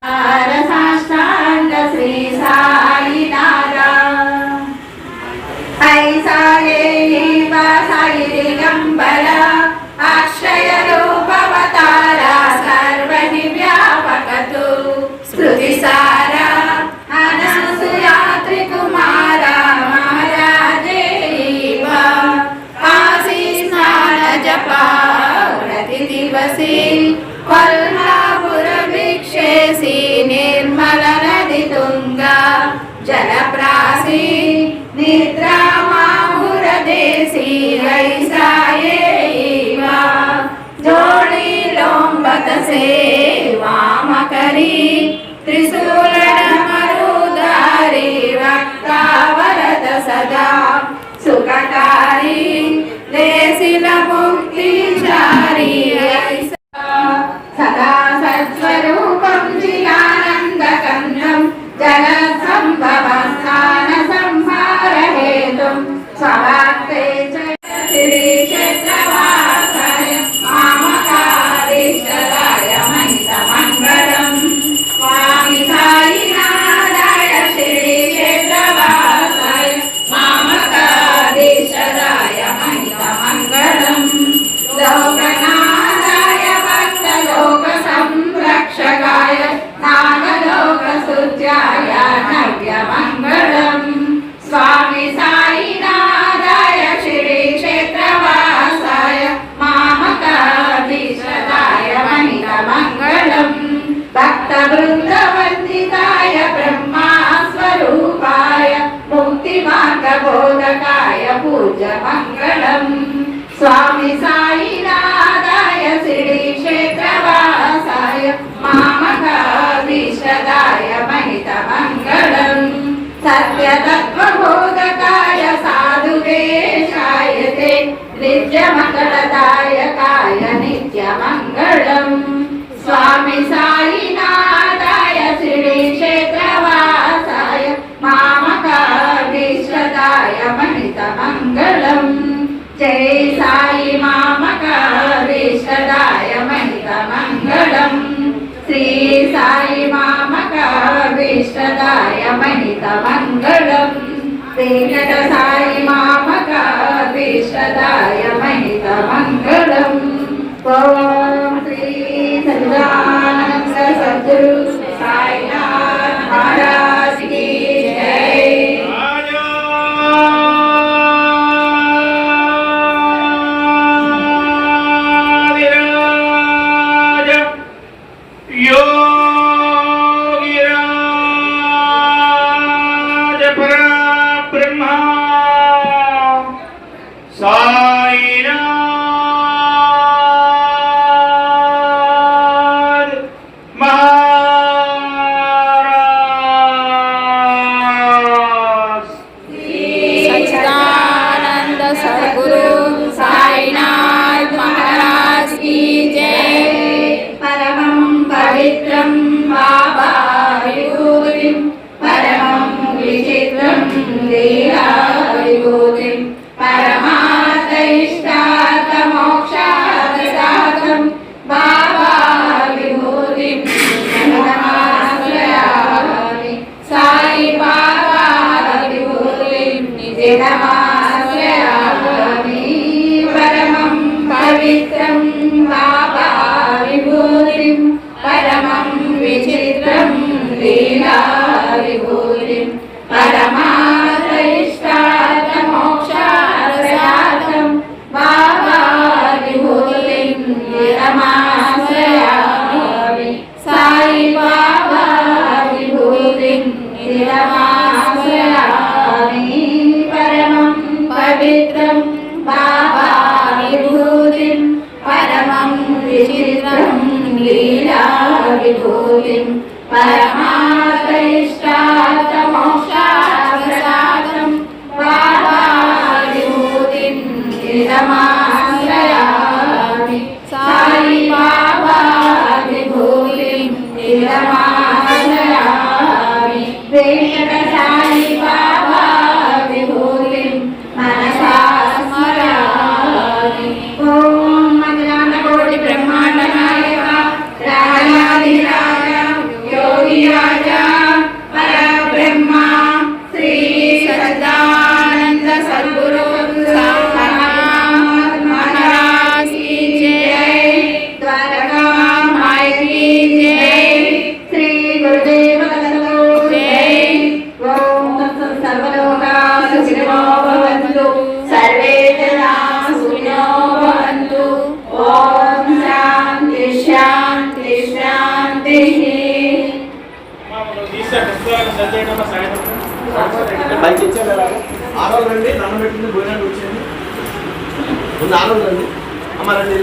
సాష్టాంగ శ్రీ సాయినాథ ఐసాయే సాయి దిగంబర ఆశ్రయ రూపవతార సర్వహి వ్యాపకతు స్మృతి సార అనసూయాత్రి కుమార మహారాజేవ కాశీ స్నాన జప ప్రతి దివసి కొల్హాపుర భిక్షేసి నిర్మల నది తుంగా జలప్రాసి నిద్రా మాహురదేశీ ఐసాయేవ జోడి లోంబత సేవామకరి త్రిశూలడమరుదారి రక్తావరద సదా సుఖకారి లేసిన ముక్తి చారి సదా సత్స్వరూపం చిదానందకందం జగత్సంభవం స్థాన సంహార హేతుం స్వభక్తే శ్రీ క్షేత్రవాసాయ మామకారీష్టదాయ మహితమంగళం స్వామి సాయినాథాయ శ్రీ క్షేత్రవాసాయ మామకారీష్టదాయ మహితమంగళం లోకనాథాయ భక్తలోక సంరక్షకాయ నాగలోక సుజ్యాయ నవ్యమంగళం స్వామి సాయినాథాయ శ్రీ క్షేత్రవాసాయ మామకాధీశదాయ మహితమంగళం భక్త బృందవందితాయ బ్రహ్మస్వరూపాయ ముక్తి మార్గబోధకాయ పూజ్యమంగళం స్వామి సాయినాథాయ శ్రీ క్షేత్రవాసాయ మామకాధీశదాయ మహితమంగళం సత్యతత్వబోధకాయ సాధువేషాయతే నిత్యమంగళదాయకాయ నిత్యమంగళం స్వామి సాయినాథాయ శ్రీ క్షేత్రవాసాయ మామకాధీశదాయ మహితమంగళం జై సాయి మామకాధీశదాయ మహితమంగళం శ్రీ సాయి మామకాధీశదాయ మహితమంగళం వెంకట సాయి మామకాధీశదాయ మహితమంగళం ఓం శ్రీ సచ్చిదానంద సద్గురు సాయినాథ్ మహారాజ్ కీ జై सुखिनो भवन्तु सर्वे जनाः सुखिनो भवन्तु ओम शांति शांति शांतिः బైక్ ఇచ్చాను కదా ఆడవాళ్ళు రండి దండం పెట్టింది భోజనాలు వచ్చేయండి ముందు ఆడవాళ్ళు రండి అమ్మ రండి